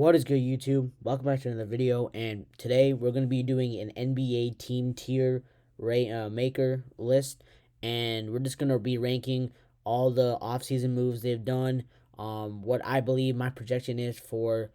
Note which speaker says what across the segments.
Speaker 1: What is good, YouTube? Welcome back to another video, and today we're going to be doing an NBA team tier maker list, and we're just going to be ranking all the offseason moves they've done, what I believe my projection is for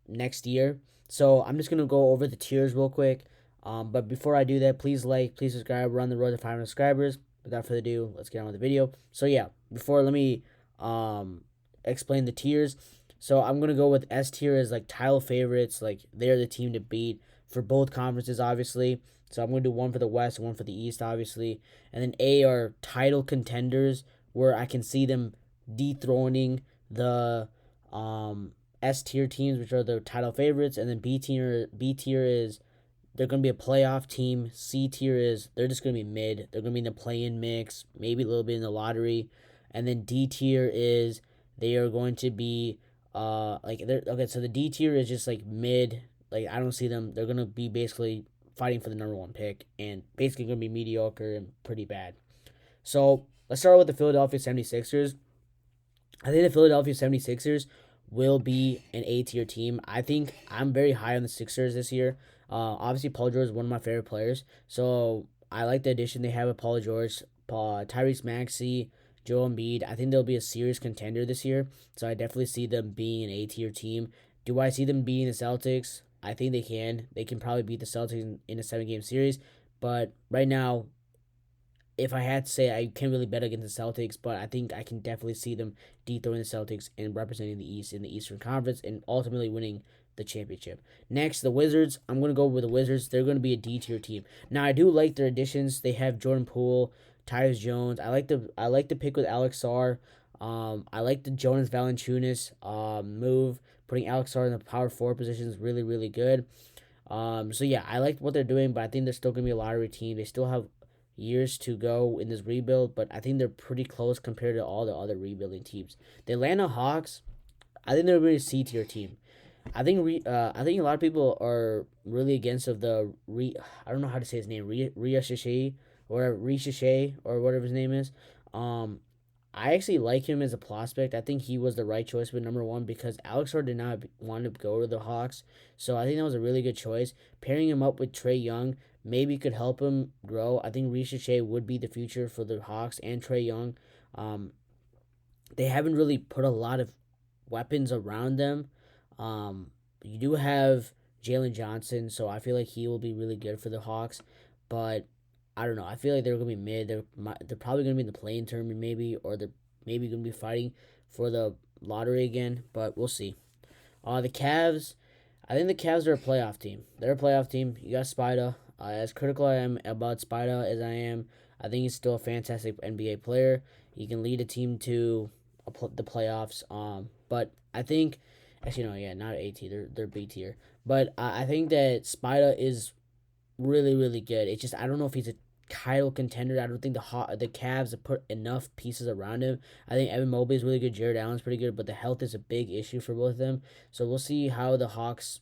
Speaker 1: next year. So I'm just going to go over the tiers real quick, but before I do that, please like, please subscribe. We're on the road to 500 subscribers. Without further ado, let's get on with the video. So yeah, let me explain the tiers. So I'm gonna go with S tier as like title favorites, like they're the team to beat for both conferences, obviously. So I'm gonna do one for the West, one for the East, obviously, and then A are title contenders where I can see them dethroning the S tier teams, which are the title favorites, and then B tier is they're gonna be a playoff team. C tier is they're just gonna be mid. They're gonna be in the play-in mix, maybe a little bit in the lottery, and then D tier is they are going to be like they're okay. So the D tier is just like mid. Like I don't see them. They're gonna be basically fighting for the number one pick and basically gonna be mediocre and pretty bad. So let's start with the Philadelphia 76ers. I think the Philadelphia 76ers will be an A tier team. I think I'm very high on the Sixers this year. Obviously, Paul George is one of my favorite players. So I like the addition they have with Paul George, Tyrese Maxey, Joel Embiid. I think they'll be a serious contender this year. So I definitely see them being an A tier team. Do I see them beating the Celtics? I think they can. They can probably beat the Celtics in a 7 game series. But right now, if I had to say, I can't really bet against the Celtics, but I think I can definitely see them dethroning the Celtics and representing the East in the Eastern Conference and ultimately winning the championship. Next, the Wizards. I'm going to go with the Wizards. They're going to be a D tier team. Now, I do like their additions. They have Jordan Poole, Tyus Jones. I like the pick with Alex Sarr. I like the Jonas Valanciunas move. Putting Alex Sarr in the power forward position is really, really good. So yeah, I like what they're doing, but I think they're still gonna be a lottery team. They still have years to go in this rebuild, but I think they're pretty close compared to all the other rebuilding teams. The Atlanta Hawks, I think they're really a C tier team. I think a lot of people are really against of the I don't know how to say his name, Ria Shishé or Rishishay or whatever his name is. Um I actually like him as a prospect. I think he was the right choice with number one because Alex Hart did not want to go to the Hawks. So I think that was a really good choice. Pairing him up with Trae Young maybe could help him grow. I think Risha Shea would be the future for the Hawks and Trae Young. Um, they haven't really put a lot of weapons around them. You do have Jalen Johnson, so I feel like he will be really good for the Hawks. But I don't know. I feel like they're gonna be mid. They're probably gonna be in the playing tournament maybe, or they're maybe gonna be fighting for the lottery again. But we'll see. The Cavs. I think the Cavs are a playoff team. They're a playoff team. You got Spida. As critical I am about Spida as I am, I think he's still a fantastic NBA player. He can lead a team to the playoffs. But I think, actually no, yeah, not A tier. They're B tier. But I think that Spida is really really good. It's just I don't know if he's a title contender. I don't think the Cavs have put enough pieces around him. I think Evan Mobley is really good. Jared Allen's pretty good, but the health is a big issue for both of them. So we'll see how the Hawks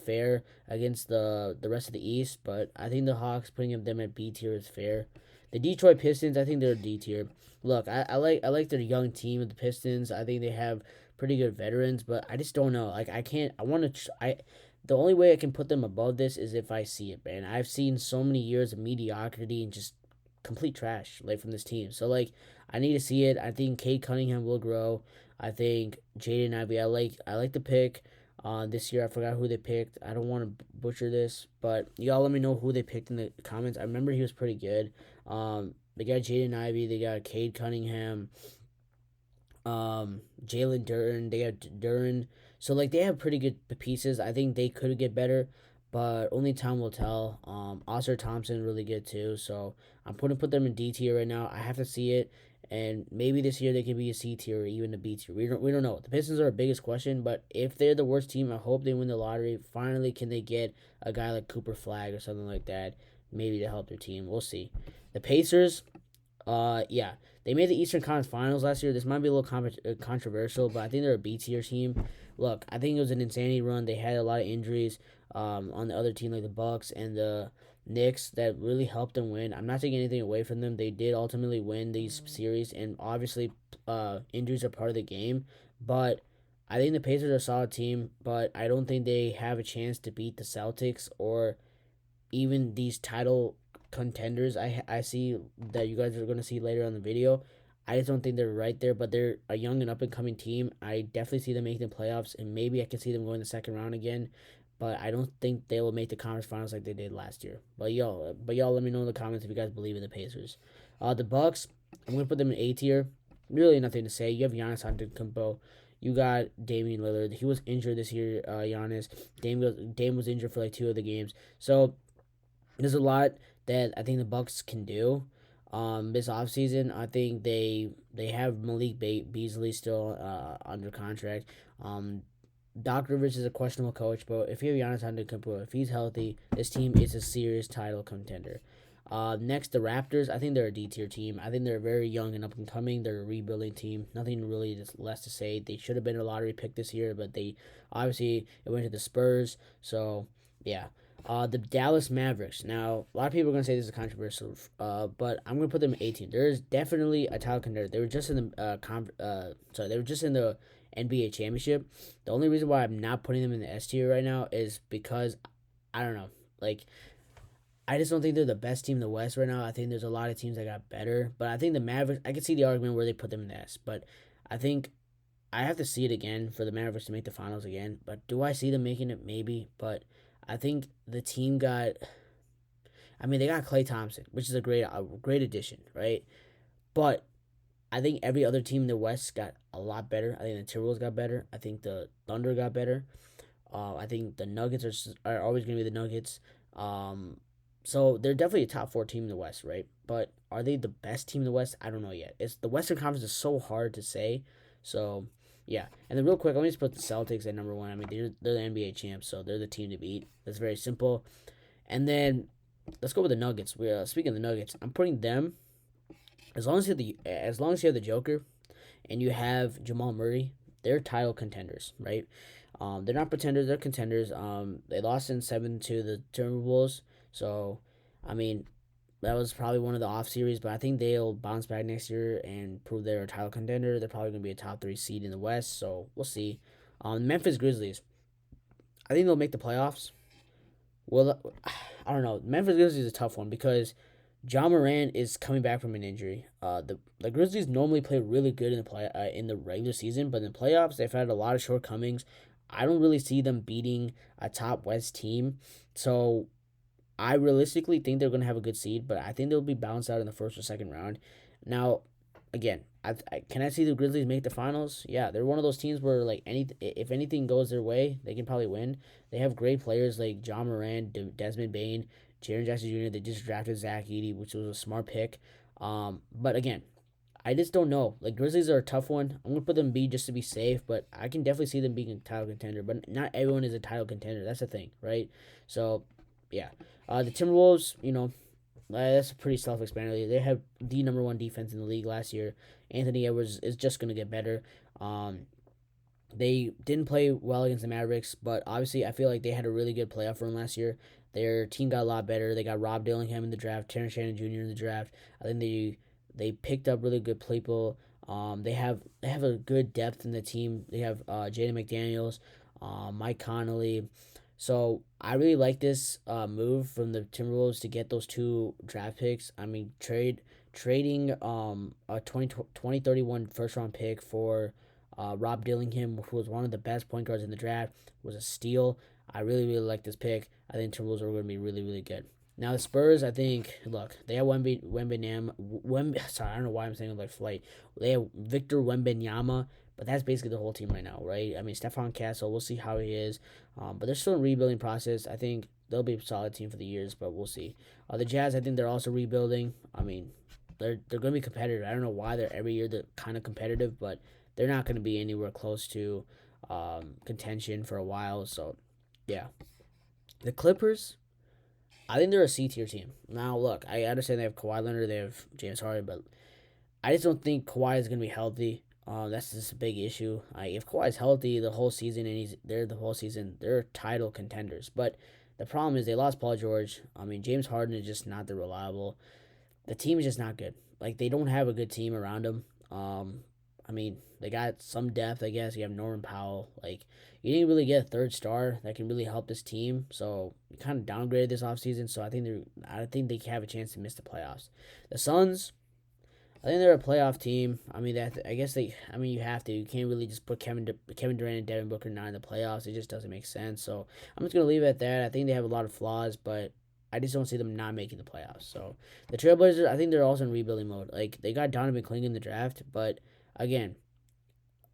Speaker 1: fare against the rest of the East. But I think the Hawks putting them at B tier is fair. The Detroit Pistons, I think they're D tier. Look, I like their young team of the Pistons. I think they have pretty good veterans, but I just don't know. Like I can't. I want to. I the only way I can put them above this is if I see it, man. I've seen so many years of mediocrity and just complete trash like from this team. So like I need to see it. I think Cade Cunningham will grow. I think Jaden Ivey. I like the pick. This year I forgot who they picked. I don't want to butcher this, but y'all let me know who they picked in the comments. I remember he was pretty good. They got Jaden Ivey. They got Cade Cunningham. Jalen Duren. They got Duren. So like they have pretty good pieces. I think they could get better, but only time will tell. Oscar Thompson really good too. So I'm put them in D tier right now. I have to see it, and maybe this year they can be a C tier or even a B tier. We don't know. The Pistons are our biggest question, but if they're the worst team, I hope they win the lottery. Finally, can they get a guy like Cooper Flag or something like that? Maybe to help their team. We'll see. The Pacers. Yeah, they made the Eastern Conference Finals last year. This might be a little controversial, but I think they're a B tier team. Look, I think it was an insanity run. They had a lot of injuries on the other team, like the Bucks and the Knicks, that really helped them win. I'm not taking anything away from them. They did ultimately win these series, and obviously, injuries are part of the game. But I think the Pacers are a solid team, but I don't think they have a chance to beat the Celtics or even these title contenders I see that you guys are going to see later on the video. I just don't think they're right there, but they're a young and up and coming team. I definitely see them making the playoffs, and maybe I can see them going the second round again. But I don't think they will make the conference finals like they did last year. But y'all, let me know in the comments if you guys believe in the Pacers. The Bucks, I'm gonna put them in A tier. Really nothing to say. You have Giannis Antetokounmpo. You got Damian Lillard. He was injured this year. Giannis. Dame was injured for like 2 of the games. So there's a lot that I think the Bucks can do. This offseason, I think they have Malik Beasley still under contract. Doc Rivers is a questionable coach, but if you have Giannis Antetokounmpo, if he's healthy, this team is a serious title contender. Next, the Raptors. I think they're a D tier team. I think they're very young and up and coming. They're a rebuilding team. Nothing really less to say. They should have been a lottery pick this year, but they obviously it went to the Spurs. So yeah. The Dallas Mavericks. Now, a lot of people are gonna say this is controversial, but I'm gonna put them in 18. There's definitely a title contender. They were just in the they were just in the NBA championship. The only reason why I'm not putting them in the S tier right now is because I don't know, like I just don't think they're the best team in the West right now. I think there's a lot of teams that got better, but I think the Mavericks. I can see the argument where they put them in the S, but I think I have to see it again for the Mavericks to make the finals again. But do I see them making it? Maybe, but I think the team got. I mean, they got Klay Thompson, which is a great addition, right? But I think every other team in the West got a lot better. I think the Timberwolves got better. I think the Thunder got better. I think the Nuggets are always going to be the Nuggets. So they're definitely a top 4 team in the West, right? But are they the best team in the West? I don't know yet. It's the Western Conference is so hard to say. So yeah, and then real quick, let me just put the Celtics at number 1. I mean, they're the NBA champs, so they're the team to beat. That's very simple. And then let's go with the Nuggets. Speaking of the Nuggets, I'm putting them as long as you have the Joker and you have Jamal Murray, they're title contenders, right? They're not pretenders, they're contenders. They lost in 7 to the Timberwolves, so I mean that was probably one of the off series, but I think they'll bounce back next year and prove they're a title contender. They're probably gonna be a top 3 seed in the West, so we'll see. Memphis Grizzlies, I think they'll make the playoffs. Well, I don't know. Memphis Grizzlies is a tough one because John Moran is coming back from an injury. The Grizzlies normally play really good in the regular season, but in the playoffs they've had a lot of shortcomings. I don't really see them beating a top West team, so I realistically think they're gonna have a good seed, but I think they'll be bounced out in the first or second round. Now, again, can I see the Grizzlies make the finals? Yeah, they're one of those teams where like if anything goes their way, they can probably win. They have great players like John Moran, Desmond Bain, Jaren Jackson Jr. They just drafted Zach Edey, which was a smart pick. But again, I just don't know. Like Grizzlies are a tough one. I'm gonna put them B just to be safe, but I can definitely see them being a title contender. But not everyone is a title contender. That's the thing, right? So, yeah. The Timberwolves, that's pretty self-explanatory. They have the number 1 defense in the league last year. Anthony Edwards is just gonna get better. They didn't play well against the Mavericks, but obviously I feel like they had a really good playoff run last year. Their team got a lot better. They got Rob Dillingham in the draft, Terrence Shannon Jr. in the draft. I think they picked up really good people. They have a good depth in the team. They have Jaden McDaniels, Mike Conley. So I really like this move from the Timberwolves to get those 2 draft picks. I mean, trading a 2031 first round pick for Rob Dillingham, who was one of the best point guards in the draft, was a steal. I really, really like this pick. I think Timberwolves are going to be really, really good. Now the Spurs, I think, look, they have sorry, I don't know why I'm saying it like flight. They have Victor Wembanyama, but that's basically the whole team right now, right? I mean, Stephon Castle, we'll see how he is. But they're still in rebuilding process. I think they'll be a solid team for the years, but we'll see. The Jazz, I think they're also rebuilding. I mean, they're going to be competitive. I don't know why they're every year they're kind of competitive, but they're not going to be anywhere close to contention for a while. So, yeah. The Clippers, I think they're a C tier team. Now, look, I understand they have Kawhi Leonard, they have James Harden, but I just don't think Kawhi is going to be healthy. That's just a big issue. If Kawhi's healthy the whole season and he's there the whole season, they're title contenders. But the problem is they lost Paul George. I mean, James Harden is just not the reliable. The team is just not good. Like they don't have a good team around them. I mean, they got some depth, I guess. You have Norman Powell. Like, you didn't really get a third star that can really help this team. So, you kind of downgraded this offseason. So, I think they have a chance to miss the playoffs. The Suns, I think they're a playoff team. I mean, I guess they. I mean, you have to. You can't really just put Kevin Durant and Devin Booker not in the playoffs. It just doesn't make sense. So I'm just gonna leave it at that. I think they have a lot of flaws, but I just don't see them not making the playoffs. So the Trailblazers, I think they're also in rebuilding mode. Like, they got Donovan Kling in the draft, but again,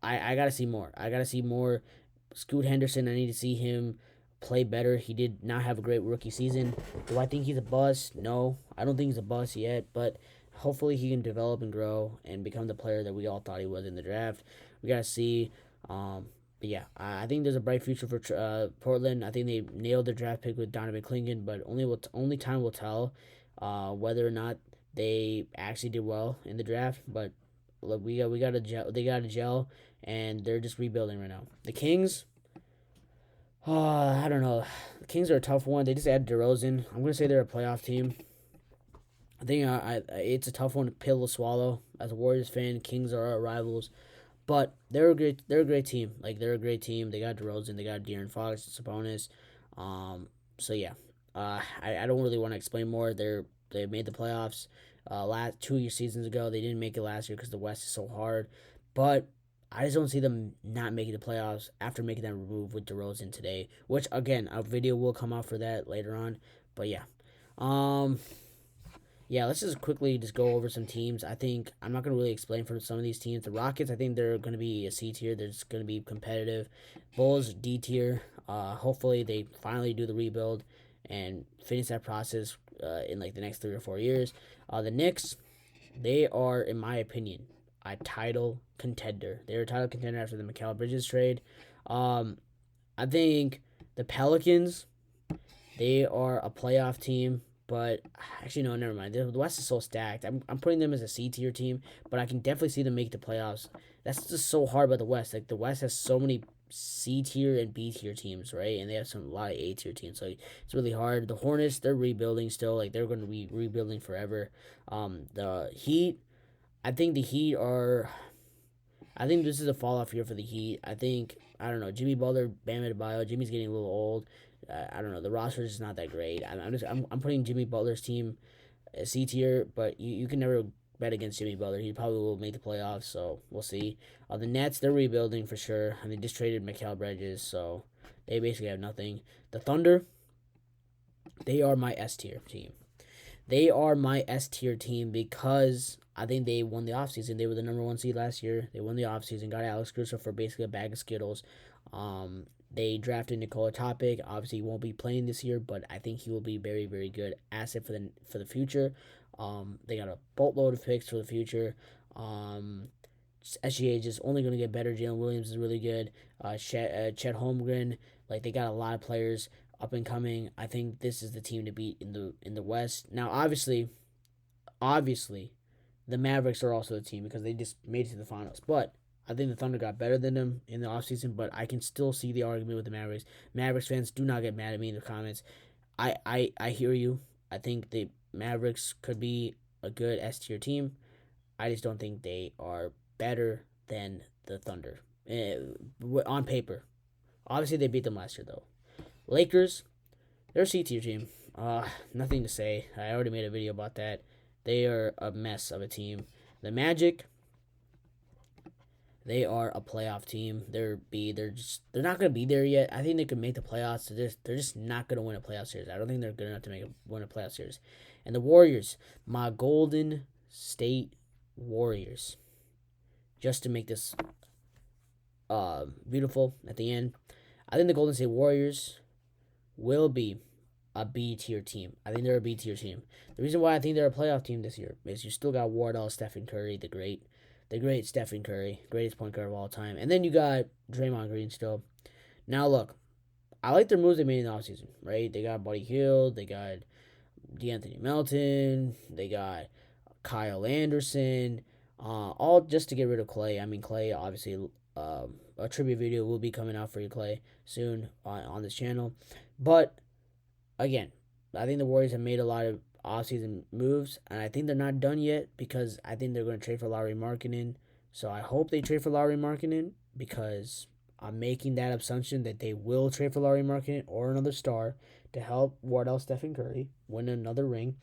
Speaker 1: I gotta see more. I gotta see more. Scoot Henderson, I need to see him play better. He did not have a great rookie season. Do I think he's a bust? No, I don't think he's a bust yet, but hopefully he can develop and grow and become the player that we all thought he was in the draft. We gotta see. But yeah, I think there's a bright future for Portland. I think they nailed their draft pick with Donovan Clingan, but only time will tell whether or not they actually did well in the draft. But look, we got a gel. They got a gel, and they're just rebuilding right now. The Kings. I don't know. The Kings are a tough one. They just added DeRozan. I'm gonna say they're a playoff team. I think it's a tough one to pill to swallow. As a Warriors fan, Kings are our rivals, but they're a great team. Like, they're a great team. They got DeRozan, they got De'Aaron Fox, Sabonis. So yeah, I don't really want to explain more. They made the playoffs last 2 seasons ago. They didn't make it last year because the West is so hard, but I just don't see them not making the playoffs after making that move with DeRozan today. Which, again, a video will come out for that later on. But yeah, um, yeah, let's just quickly just go over some teams. I think I'm not going to really explain for some of these teams. The Rockets, I think they're going to be a C tier. They're just going to be competitive. Bulls, D tier. Hopefully they finally do the rebuild and finish that process in like the next 3 or 4 years. The Knicks, they are, in my opinion, a title contender. They're a title contender after the Mikal Bridges trade. I think the Pelicans, they are a playoff team. But actually, no, never mind. The West is so stacked. I'm putting them as a C tier team, but I can definitely see them make the playoffs. That's just so hard about the West. Like, the West has so many C tier and B tier teams, right? And they have a lot of A tier teams. So it's really hard. The Hornets, they're rebuilding still. Like, they're going to be rebuilding forever. The Heat, I think the Heat are. I think this is a fall off year for the Heat. I don't know, Jimmy Butler, Bam Adebayo. Jimmy's getting a little old. I don't know. The roster is not that great. I'm putting Jimmy Butler's team C tier, but you can never bet against Jimmy Butler. He probably will make the playoffs, so we'll see. The Nets, they're rebuilding for sure, and they just traded Mikal Bridges, so they basically have nothing. The Thunder, they are my S tier team. They are my S tier team because I think they won the offseason. They were the number 1 seed last year. They won the offseason, got Alex Caruso for basically a bag of Skittles. They drafted Nikola Topic. Obviously, he won't be playing this year, but I think he will be very, very good asset for the future. They got a boatload of picks for the future. SGA is just only going to get better. Jalen Williams is really good. Chet Holmgren, like, they got a lot of players up and coming. I think this is the team to beat in the West. Now, obviously, the Mavericks are also the team because they just made it to the finals. But I think the Thunder got better than them in the offseason, but I can still see the argument with the Mavericks. Mavericks fans, do not get mad at me in the comments. I hear you. I think the Mavericks could be a good S tier team. I just don't think they are better than the Thunder on paper. Obviously, they beat them last year, though. Lakers, they're a C tier team. Nothing to say. I already made a video about that. They are a mess of a team. The Magic, they are a playoff team. They're not gonna be there yet. I think they could make the playoffs. They're just not gonna win a playoff series. I don't think they're good enough to win a playoff series. And the Warriors, my Golden State Warriors, just to make this beautiful at the end. I think the Golden State Warriors will be a B tier team. I think they're a B tier team. The reason why I think they're a playoff team this year is you still got Wardell, Stephen Curry, the great Stephen Curry, greatest point guard of all time. And then you got Draymond Green still. Now look, I like their moves they made in the offseason, right? They got Buddy Hield, they got DeAnthony Melton, they got Kyle Anderson, all just to get rid of Clay. I mean, Clay, obviously, a tribute video will be coming out for you, Clay, soon on this channel. But again, I think the Warriors have made a lot of offseason moves, and I think they're not done yet because I think they're going to trade for Lauri Markkanen. So I hope they trade for Lauri Markkanen, because I'm making that assumption that they will trade for Lauri Markkanen or another star to help Wardell Stephen Curry win another ring.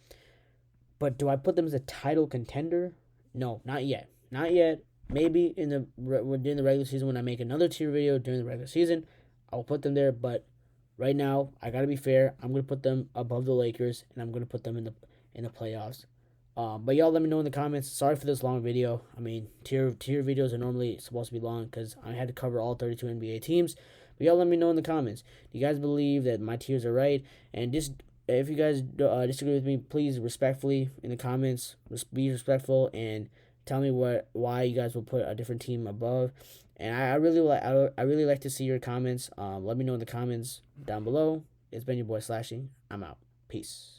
Speaker 1: But do I put them as a title contender? No, not yet. Not yet. Maybe in during the regular season, when I make another tier video during the regular season, I'll put them there. But right now, I gotta be fair. I'm gonna put them above the Lakers, and I'm gonna put them in the playoffs. But y'all let me know in the comments. Sorry for this long video. I mean, tier videos are normally supposed to be long because I had to cover all 32 NBA teams. But y'all let me know in the comments. Do you guys believe that my tiers are right? And just if you guys disagree with me, please respectfully in the comments, be respectful and tell me why you guys will put a different team above. And I really like to see your comments. Let me know in the comments down below. It's been your boy Slashing. I'm out. Peace.